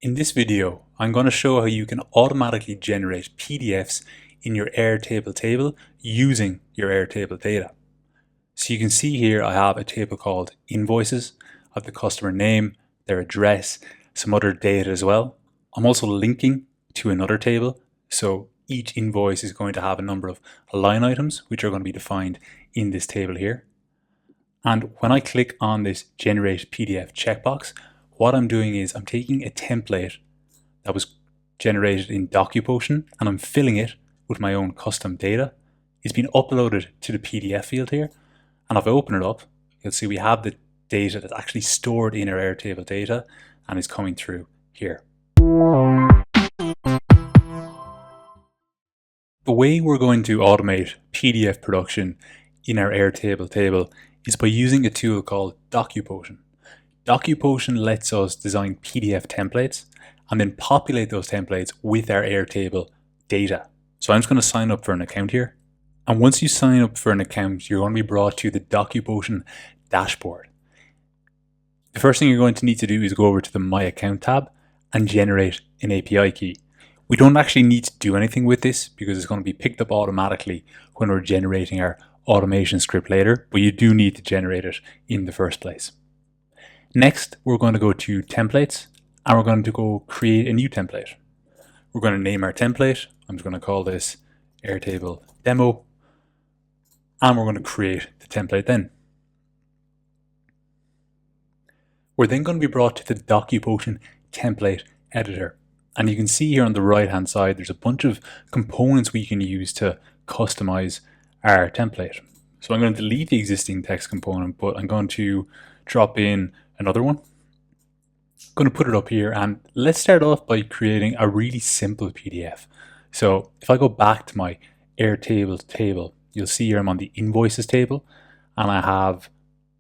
In this video, I'm going to show how you can automatically generate PDFs in your Airtable table using your Airtable data. So you can see here I have a table called invoices. I have the customer name, their address, some other data as well. I'm also linking to another table. So each invoice is going to have a number of line items which are going to be defined in this table here. And when I click on this generate PDF checkbox, what I'm doing is I'm taking a template that was generated in DocuPotion and I'm filling it with my own custom data. It's been uploaded to the PDF field here, and if I open it up, you'll see we have the data that's actually stored in our Airtable data and is coming through here. The way we're going to automate PDF production in our Airtable table is by using a tool called DocuPotion. DocuPotion lets us design PDF templates and then populate those templates with our Airtable data. So I'm just going to sign up for an account here. And once you sign up for an account, you're going to be brought to the DocuPotion dashboard. The first thing you're going to need to do is go over to the My Account tab and generate an API key. We don't actually need to do anything with this because it's going to be picked up automatically when we're generating our automation script later, but you do need to generate it in the first place. Next, we're going to go to templates and we're going to go create a new template. We're going to name our template. I'm just going to call this Airtable Demo, and we're going to create the template then. We're then going to be brought to the DocuPotion template editor. And you can see here on the right hand side, there's a bunch of components we can use to customize our template. So I'm going to delete the existing text component, but I'm going to drop in another one. I'm going to put it up here, and let's start off by creating a really simple PDF. So if I go back to my Airtable table, you'll see here I'm on the invoices table and I have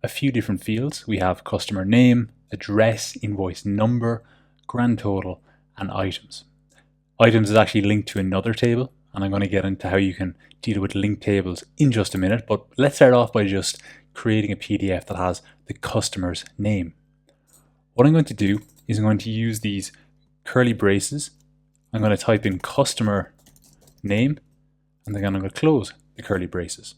a few different fields. We have customer name, address, invoice number, grand total, and items. Items is actually linked to another table, and I'm going to get into how you can deal with linked tables in just a minute, but let's start off by just creating a PDF that has the customer's name. What I'm going to do is I'm going to use these curly braces. I'm going to type in customer name, and then I'm going to close the curly braces.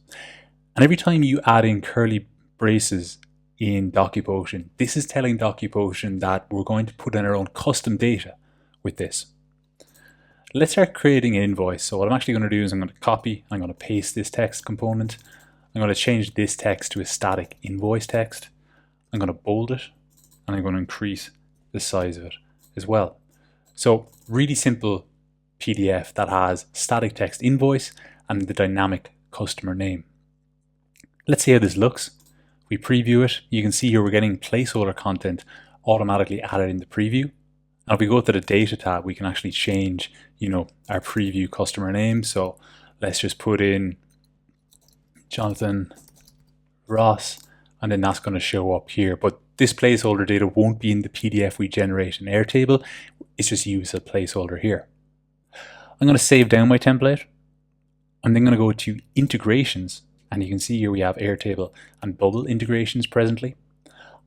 And every time you add in curly braces in DocuPotion, this is telling DocuPotion that we're going to put in our own custom data with this. Let's start creating an invoice. So what I'm actually going to do is I'm going to copy, I'm going to paste this text component. I'm going to change this text to a static invoice text. I'm going to bold it, and I'm going to increase the size of it as well. So really simple PDF that has static text invoice and the dynamic customer name. Let's see how this looks. We preview it. You can see here we're getting placeholder content automatically added in the preview. And if we go to the data tab, we can actually change, our preview customer name. So let's just put in Jonathan Ross, and then that's going to show up here. But this placeholder data won't be in the PDF we generate in Airtable. It's just used as a placeholder here. I'm going to save down my template. I'm then going to go to integrations, and you can see here we have Airtable and Bubble integrations presently.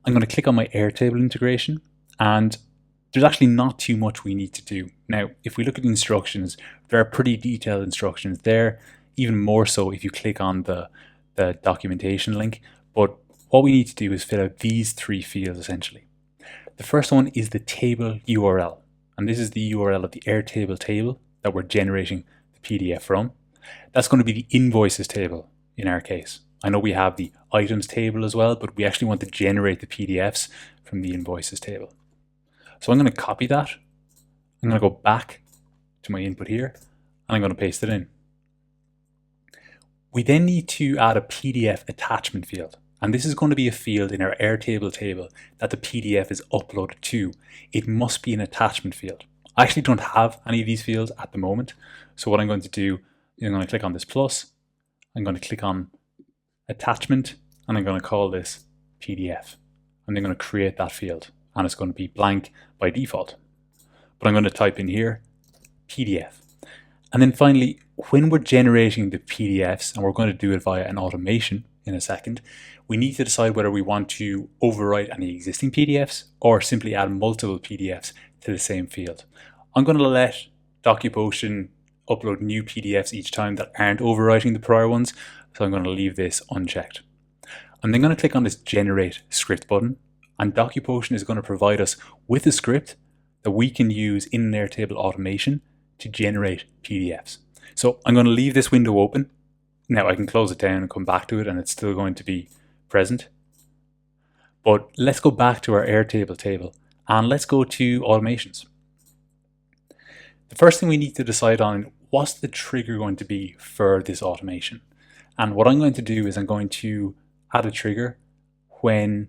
I'm going to click on my Airtable integration, and there's actually not too much we need to do. Now, if we look at the instructions, there are pretty detailed instructions there, even more so if you click on the documentation link. But what we need to do is fill out these three fields essentially. The first one is the table URL, and this is the URL of the Airtable table that we're generating the PDF from. That's going to be the invoices table in our case. I know we have the items table as well, but we actually want to generate the PDFs from the invoices table. So I'm going to copy that. I'm going to go back to my input here, and I'm going to paste it in. We then need to add a PDF attachment field. And this is going to be a field in our Airtable table that the PDF is uploaded to. It must be an attachment field. I actually don't have any of these fields at the moment. So what I'm going to do is I'm going to click on this plus. I'm going to click on attachment, and I'm going to call this PDF. I'm then going to create that field, and it's going to be blank by default. But I'm going to type in here PDF. And then finally, when we're generating the PDFs, and we're going to do it via an automation in a second, we need to decide whether we want to overwrite any existing PDFs or simply add multiple PDFs to the same field. I'm going to let DocuPotion upload new PDFs each time that aren't overwriting the prior ones, so I'm going to leave this unchecked. I'm then going to click on this Generate Script button, and DocuPotion is going to provide us with a script that we can use in an Airtable automation to generate PDFs. So I'm going to leave this window open. Now I can close it down and come back to it, and it's still going to be present. But let's go back to our Airtable table and let's go to automations. The first thing we need to decide on, what's the trigger going to be for this automation? And what I'm going to do is I'm going to add a trigger when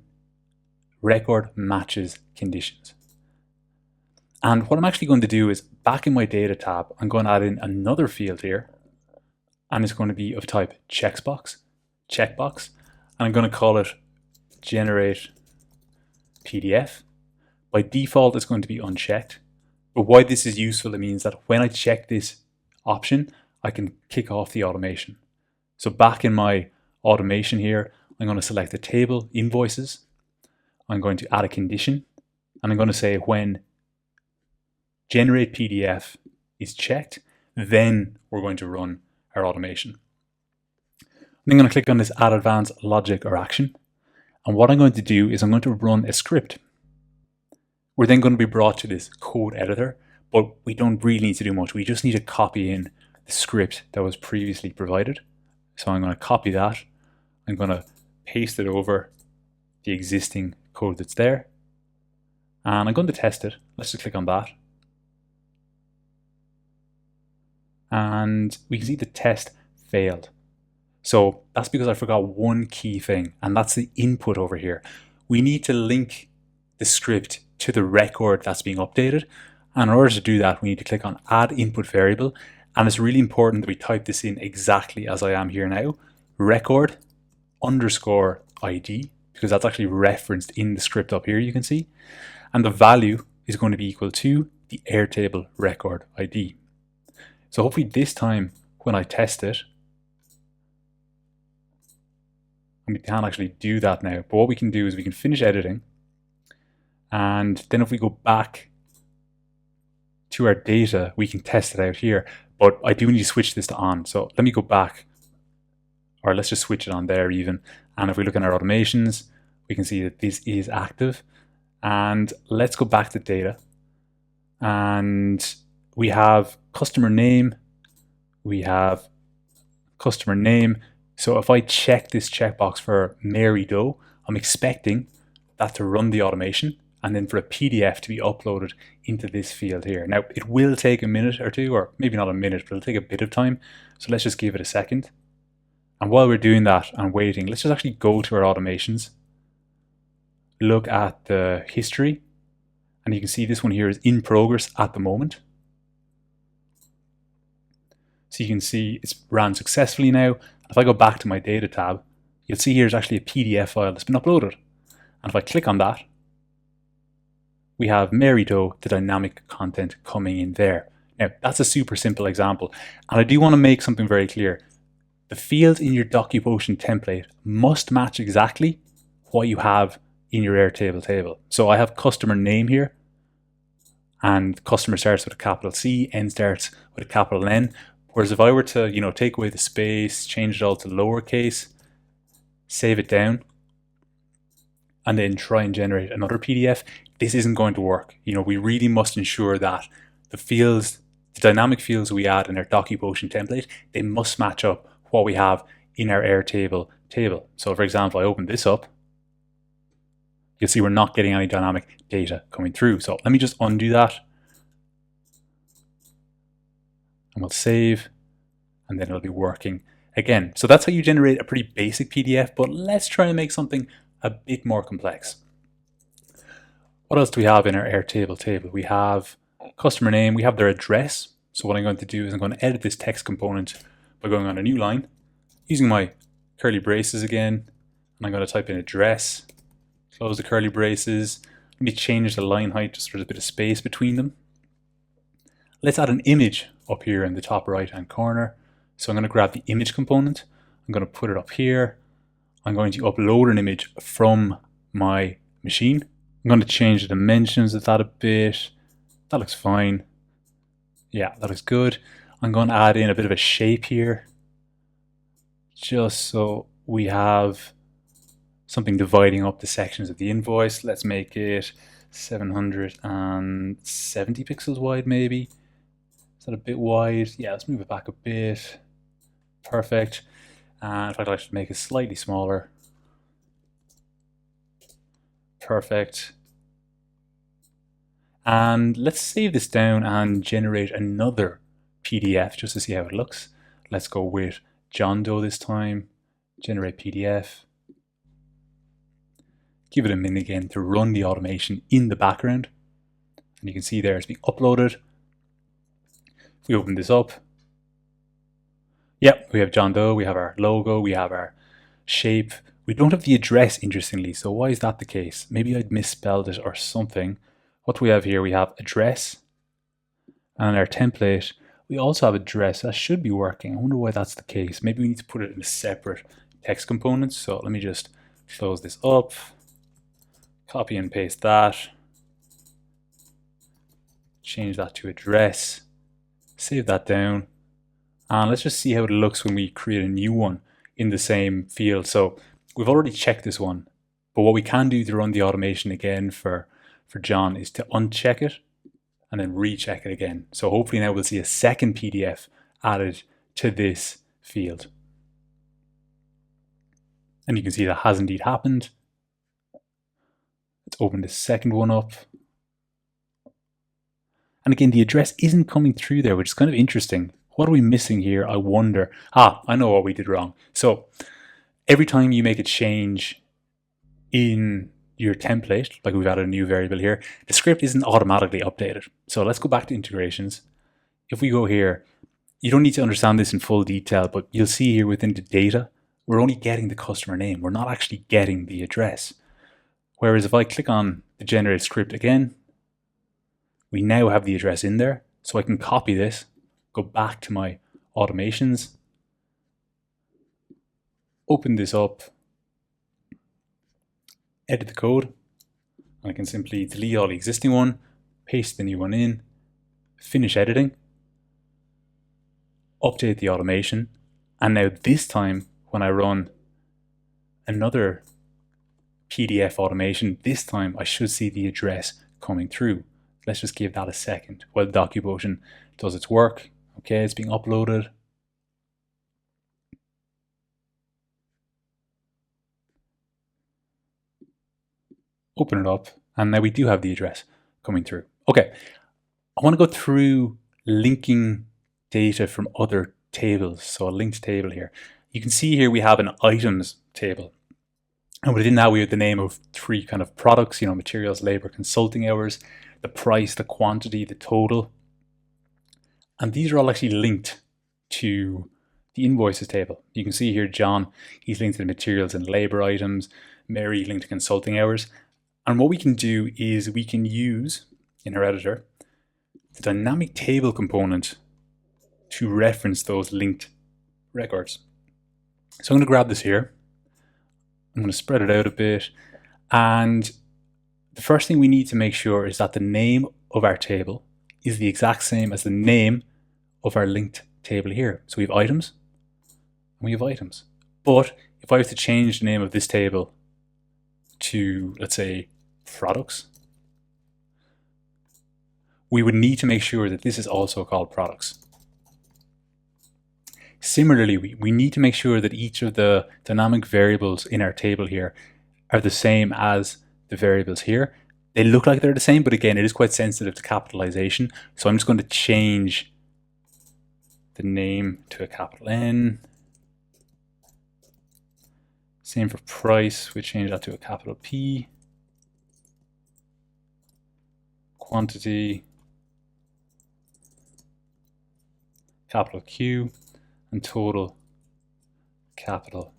record matches conditions. And what I'm actually going to do is, back in my data tab, I'm going to add in another field here, and it's going to be of type checkbox, and I'm going to call it generate PDF. By default, it's going to be unchecked. But why this is useful, it means that when I check this option, I can kick off the automation. So back in my automation here, I'm going to select the table, invoices. I'm going to add a condition, and I'm going to say when generate PDF is checked, then we're going to run our automation. I'm going to click on this add advanced logic or action. And what I'm going to do is I'm going to run a script. We're then going to be brought to this code editor, but we don't really need to do much. We just need to copy in the script that was previously provided. So I'm going to copy that. I'm going to paste it over the existing code that's there. And I'm going to test it. Let's just click on that. And we can see the test failed. So that's because I forgot one key thing, and that's the input over here. We need to link the script to the record that's being updated. And in order to do that, we need to click on add input variable. And it's really important that we type this in exactly as I am here now, record underscore ID, because that's actually referenced in the script up here, you can see. And the value is going to be equal to the Airtable record ID. So hopefully this time when I test it, and we can't actually do that now, but what we can do is we can finish editing. And then if we go back to our data, we can test it out here. But I do need to switch this to on. So let me go back, or let's just switch it on there even. And if we look at our automations, we can see that this is active. And let's go back to data. And we have customer name. We have customer name. So if I check this checkbox for Mary Doe, I'm expecting that to run the automation and then for a PDF to be uploaded into this field here. Now, it will take a minute or two, or maybe not a minute, but it'll take a bit of time. So let's just give it a second. And while we're doing that and waiting, let's just actually go to our automations, look at the history, and you can see this one here is in progress at the moment. So you can see it's ran successfully now. If I go back to my data tab, you'll see here's actually a PDF file that's been uploaded. And if I click on that, we have Mary Doe, the dynamic content coming in there. Now, that's a super simple example. And I do want to make something very clear. The fields in your DocuPotion template must match exactly what you have in your Airtable table. So I have customer name here, and customer starts with a capital C, N starts with a capital N. Whereas if I were to, take away the space, change it all to lowercase, save it down, and then try and generate another PDF, this isn't going to work. We really must ensure that the fields, the dynamic fields we add in our DocuPotion template, they must match up what we have in our Airtable table. So for example, I open this up, you'll see we're not getting any dynamic data coming through. So let me just undo that. And we'll save, and then it'll be working again. So that's how you generate a pretty basic PDF, but let's try and make something a bit more complex. What else do we have in our Airtable table? We have customer name, we have their address. So what I'm going to do is I'm going to edit this text component by going on a new line, using my curly braces again, and I'm going to type in address, close the curly braces. Let me change the line height just for a bit of space between them. Let's add an image up here in the top right hand corner. So I'm going to grab the image component, I'm going to put it up here. I'm going to upload an image from my machine. I'm going to change the dimensions of that a bit. That looks fine. Yeah, that looks good. I'm going to add in a bit of a shape here, just so we have something dividing up the sections of the invoice. Let's make it 770 pixels wide, maybe. Is that a bit wide? Yeah, let's move it back a bit. Perfect. And in fact, I should make it slightly smaller. Perfect. And let's save this down and generate another PDF just to see how it looks. Let's go with John Doe this time. Generate PDF. Give it a minute again to run the automation in the background. And you can see there it's being uploaded. If we open this up, yep, we have John Doe, we have our logo, we have our shape. We don't have the address, interestingly, so why is that the case? Maybe I'd misspelled it or something. What do we have here? We have address, and our template, we also have address. That should be working. I wonder why that's the case. Maybe we need to put it in a separate text component. So let me just close this up, copy and paste that, change that to address, save that down, and let's just see how it looks when we create a new one in the same field. So we've already checked this one, but what we can do to run the automation again for John is to uncheck it and then recheck it again. So hopefully now we'll see a second PDF added to this field. And you can see that has indeed happened. Let's open the second one up. And again, the address isn't coming through there, which is kind of interesting. What are we missing here? I wonder. I know what we did wrong. So every time you make a change in your template, like we've added a new variable here, the script isn't automatically updated. So let's go back to integrations. If we go here, you don't need to understand this in full detail, but you'll see here within the data, we're only getting the customer name. We're not actually getting the address. Whereas if I click on the generate script again, we now have the address in there. So I can copy this, go back to my automations, open this up, edit the code, and I can simply delete all the existing one, paste the new one in, finish editing, update the automation, and now this time when I run another PDF automation, this time I should see the address coming through. Let's just give that a second while DocuPotion does its work. Okay, it's being uploaded. Open it up, and now we do have the address coming through. Okay, I want to go through linking data from other tables. So a linked table here. You can see here we have an items table. And within that we have the name of 3 kind of products, materials, labor, consulting hours, the price, the quantity, the total. And these are all actually linked to the invoices table. You can see here John, he's linked to the materials and labor items, Mary linked to consulting hours. And what we can do is we can use, in our editor, the dynamic table component to reference those linked records. So I'm going to grab this here. I'm going to spread it out a bit. And the first thing we need to make sure is that the name of our table is the exact same as the name of our linked table here. So we have items and we have items. But if I was to change the name of this table to, let's say, products, we would need to make sure that this is also called products. Similarly, we need to make sure that each of the dynamic variables in our table here are the same as the variables here. They look like they're the same, but again, it is quite sensitive to capitalization. So I'm just going to change the name to a capital N. Same for price, we change that to a capital P. Quantity, capital Q, and total, capital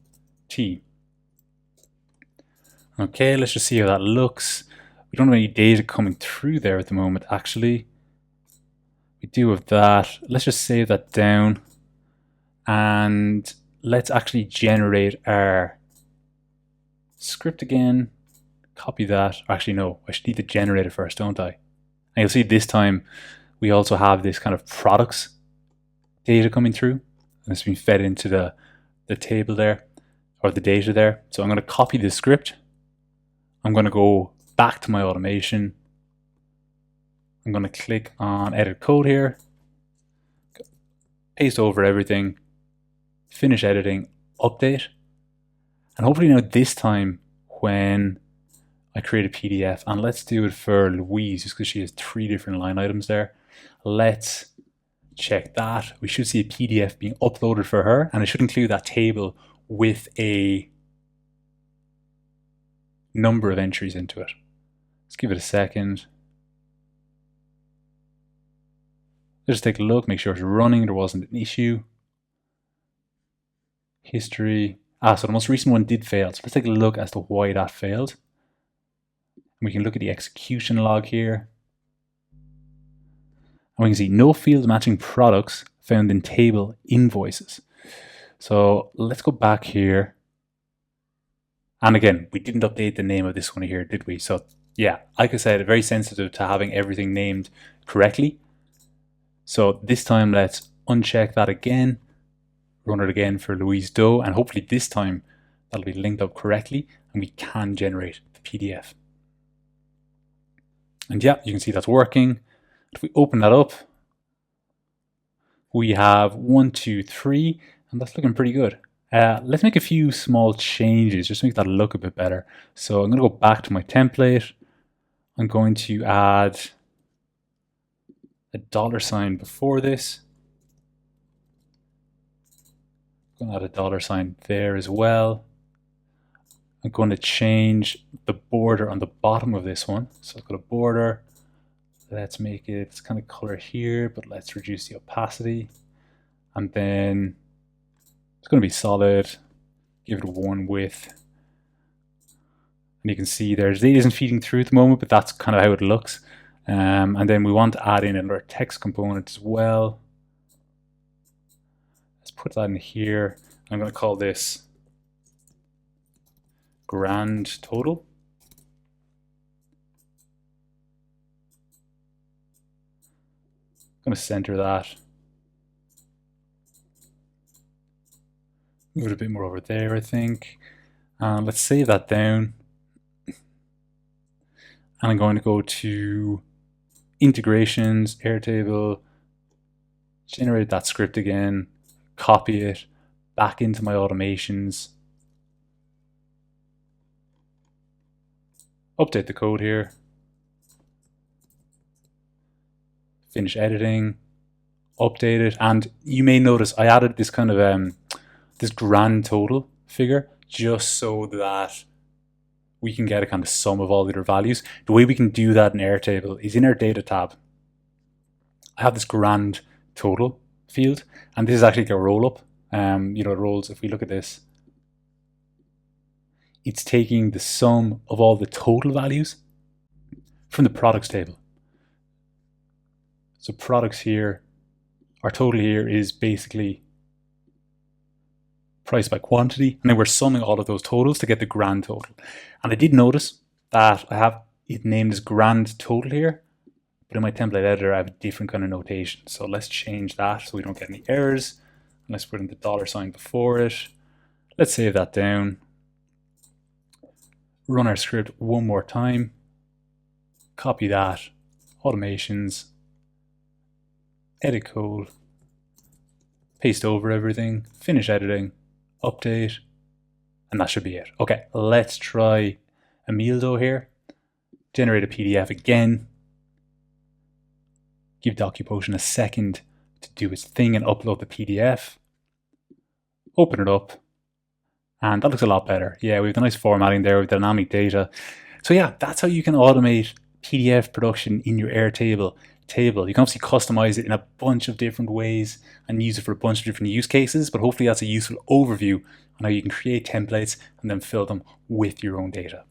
T. Okay, let's just see how that looks. We don't have any data coming through there at the moment, actually. We do have that. Let's just save that down. And let's actually generate our script again. Copy that. Actually, no, I should need to generate it first, don't I? And you'll see this time we also have this kind of products data coming through, and it's being fed into the table there, or the data there. So I'm going to copy this script. I'm going to go back to my automation. I'm going to click on edit code here, paste over everything, finish editing, update. And hopefully now this time when I create a PDF, and let's do it for Louise just because she has 3 different line items there. Let's check that. We should see a PDF being uploaded for her, and it should include that table with a number of entries into it. Let's give it a second. Let's just take a look, make sure it's running, there wasn't an issue. History. So the most recent one did fail. So let's take a look as to why that failed. And we can look at the execution log here. And we can see no fields matching products found in table invoices. So let's go back here. And again, we didn't update the name of this one here, did we? So yeah, like I said, very sensitive to having everything named correctly. So this time, let's uncheck that again, run it again for Louise Doe, and hopefully this time that'll be linked up correctly and we can generate the PDF. And yeah, you can see that's working. If we open that up, we have 1, 2, 3, and that's looking pretty good. Let's make a few small changes just to make that look a bit better. So I'm going to go back to my template. I'm going to add a $sign before this. I'm going to add a $sign there as well. I'm going to change the border on the bottom of this one. So I've got a border. Let's make it, it's kind of color here, but let's reduce the opacity. And then it's going to be solid. Give it a 1 width. And you can see there, it isn't feeding through at the moment, but that's kind of how it looks. And then we want to add in another text component as well. Let's put that in here. I'm going to call this grand total. I'm going to center that. Move it a bit more over there, I think. Let's save that down. And I'm going to go to integrations, Airtable, generate that script again, copy it back into my automations, update the code here, finish editing, update it, and you may notice I added this kind of this grand total figure just so that we can get a kind of sum of all the other values. The way we can do that in Airtable is in our data tab. I have this grand total field, and this is actually like a roll up. It rolls, if we look at this, it's taking the sum of all the total values from the products table. So products here, our total here is basically price by quantity, and then we're summing all of those totals to get the grand total. And I did notice that I have it named as grand total here, but in my template editor I have a different kind of notation. So let's change that so we don't get any errors. And let's put in the $sign before it. Let's save that down. Run our script one more time. Copy that. Automations. Edit code. Paste over everything. Finish editing. Update, and that should be it. Okay, let's try a meal dough here. Generate a PDF again. Give DocuPotion a second to do its thing and upload the PDF. Open it up, and that looks a lot better. Yeah, we have the nice formatting there with dynamic data. So yeah, that's how you can automate PDF production in your Airtable table. You can obviously customize it in a bunch of different ways and use it for a bunch of different use cases, but hopefully that's a useful overview on how you can create templates and then fill them with your own data.